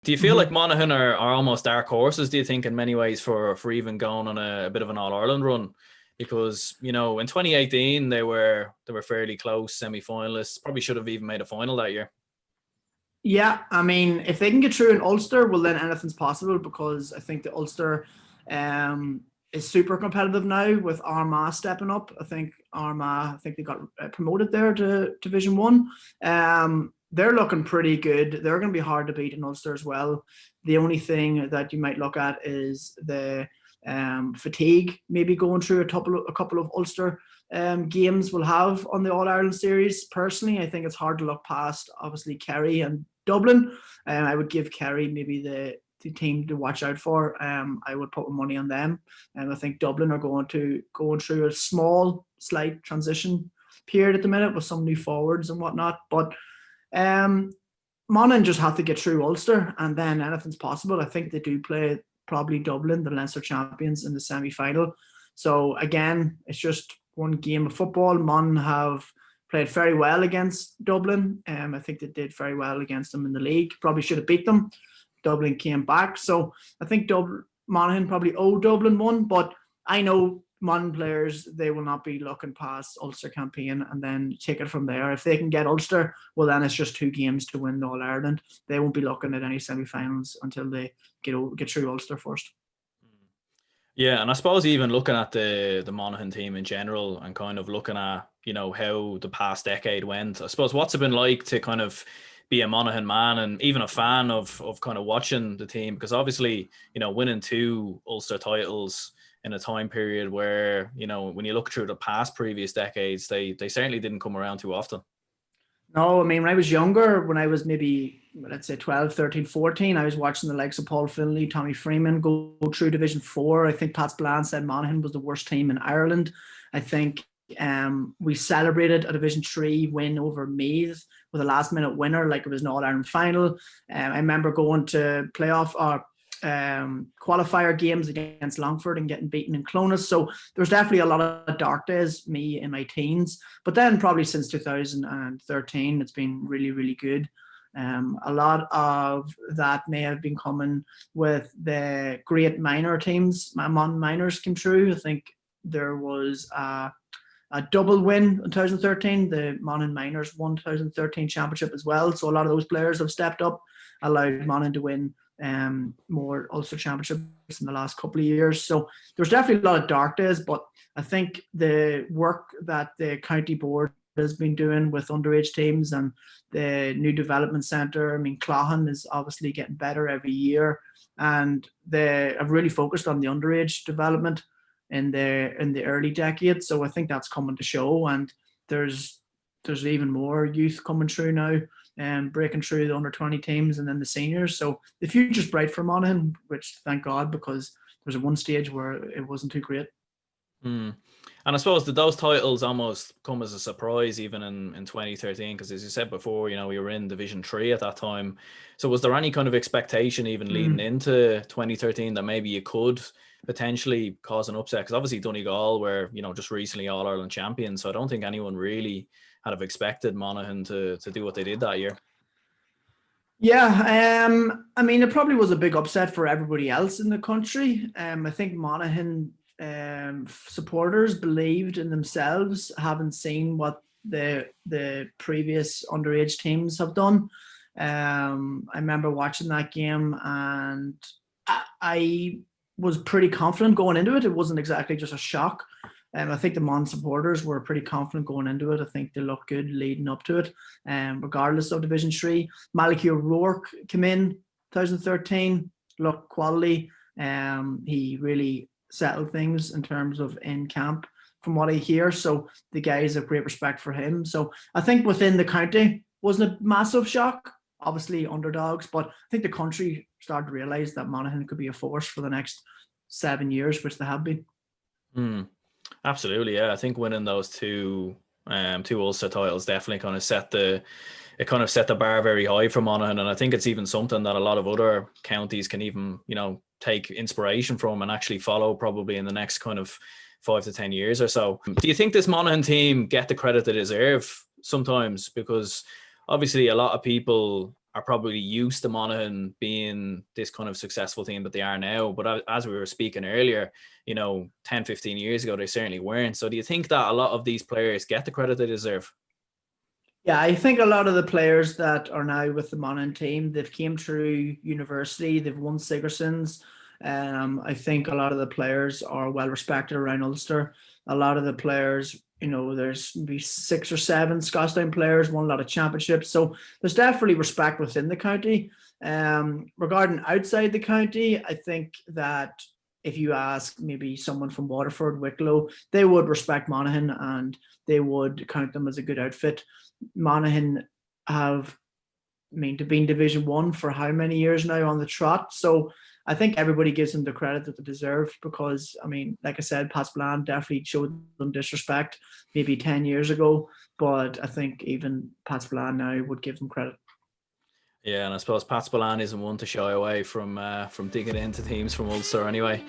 Do you feel like Monaghan are almost dark horses, do you think, in many ways for even going on a bit of an All-Ireland run? Because, in 2018, they were fairly close semi-finalists, probably should have even made a final that year. Yeah, I mean, if they can get through in Ulster, well, then anything's possible, because I think the Ulster is super competitive now with Armagh stepping up. I think they got promoted there to Division 1. They're looking pretty good. They're going to be hard to beat in Ulster as well. The only thing that you might look at is the fatigue, maybe going through a couple of Ulster games we'll have on the All-Ireland series. Personally, I think it's hard to look past, obviously, Kerry and Dublin. I would give Kerry maybe the team to watch out for. I would put my money on them. I think Dublin are going through a slight transition period at the minute with some new forwards and whatnot. But Monaghan just have to get through Ulster, and then anything's possible. I think they do play probably Dublin, the Leinster champions, in the semi-final. So again, it's just one game of football. Monaghan have played very well against Dublin. I think they did very well against them in the league. Probably should have beat them. Dublin came back. So I think Monaghan probably owe Dublin one, but I know Monaghan players, they will not be looking past Ulster campaign and then take it from there. If they can get Ulster, well, then it's just 2 games to win the All-Ireland. They won't be looking at any semi-finals until they get through Ulster first. Yeah, and I suppose even looking at the Monaghan team in general and kind of looking at, how the past decade went, I suppose what's it been like to kind of be a Monaghan man and even a fan of kind of watching the team? Because obviously, winning 2 Ulster titles in a time period where, when you look through the previous decades, they certainly didn't come around too often. No, I mean, when I was younger, when I was maybe, let's say 12, 13, 14, I was watching the likes of Paul Finlay, Tommy Freeman go through Division 4. I think Pat Spillane said Monaghan was the worst team in Ireland. I think we celebrated a Division 3 win over Meath with a last-minute winner like it was an All-Ireland final. I remember going to playoff or qualifier games against Longford and getting beaten in Clonus. So there's definitely a lot of dark days, me in my teens. But then probably since 2013, it's been really, really good. A lot of that may have been coming with the great minor teams. My minors came through. I think there was a double win in 2013. The Monaghan Minors won 2013 championship as well. So a lot of those players have stepped up, allowed Monaghan to win more Ulster championships in the last couple of years. So there's definitely a lot of dark days, but I think the work that the county board has been doing with underage teams and the new development centre, I mean, Cloughan is obviously getting better every year, and they have really focused on the underage development in the early decades. So I think that's coming to show, and there's even more youth coming through now and breaking through the under 20 teams and then the seniors. So the future's bright for Monaghan, which thank God, because there was one stage where it wasn't too great. And I suppose that those titles almost come as a surprise even in 2013, because as you said before, we were in Division 3 at that time. So was there any kind of expectation even leading into 2013 that maybe you could potentially cause an upset? Because obviously Donegal were, just recently All-Ireland champions. So I don't think anyone really had have expected Monaghan to do what they did that year. Yeah, I mean, it probably was a big upset for everybody else in the country. I think Monaghan supporters believed in themselves, having seen what the previous underage teams have done. I remember watching that game, and I was pretty confident going into it. It wasn't exactly just a shock. I think the Mon supporters were pretty confident going into it. I think they looked good leading up to it, regardless of Division 3. Malachy O'Rourke came in 2013, looked quality. He really settled things in terms of in camp, from what I hear. So the guys have great respect for him. So I think within the county, wasn't a massive shock. Obviously underdogs, but I think the country started to realise that Monaghan could be a force for the next 7 years, which they have been. Absolutely, yeah. I think winning those two Ulster titles definitely kind of set the bar very high for Monaghan, and I think it's even something that a lot of other counties can even take inspiration from and actually follow probably in the next kind of 5 to 10 years or so. Do you think this Monaghan team get the credit they deserve sometimes? Because obviously a lot of people are probably used to Monaghan being this kind of successful team that they are now. But as we were speaking earlier, 10, 15 years ago, they certainly weren't. So do you think that a lot of these players get the credit they deserve? Yeah, I think a lot of the players that are now with the Monaghan team, they've came through university, they've won Sigersons. I think a lot of the players are well respected around Ulster. A lot of the players, there's maybe 6 or 7 Scotstown players, won a lot of championships. So there's definitely respect within the county. Regarding outside the county, I think that if you ask maybe someone from Waterford, Wicklow, they would respect Monaghan and they would count them as a good outfit. Monaghan have been Division 1 for how many years now on the trot. So I think everybody gives them the credit that they deserve because, like I said, Pats Bland definitely showed them disrespect maybe 10 years ago. But I think even Pats Bland now would give them credit. Yeah, and I suppose Pats Bland isn't one to shy away from digging into teams from Ulster anyway.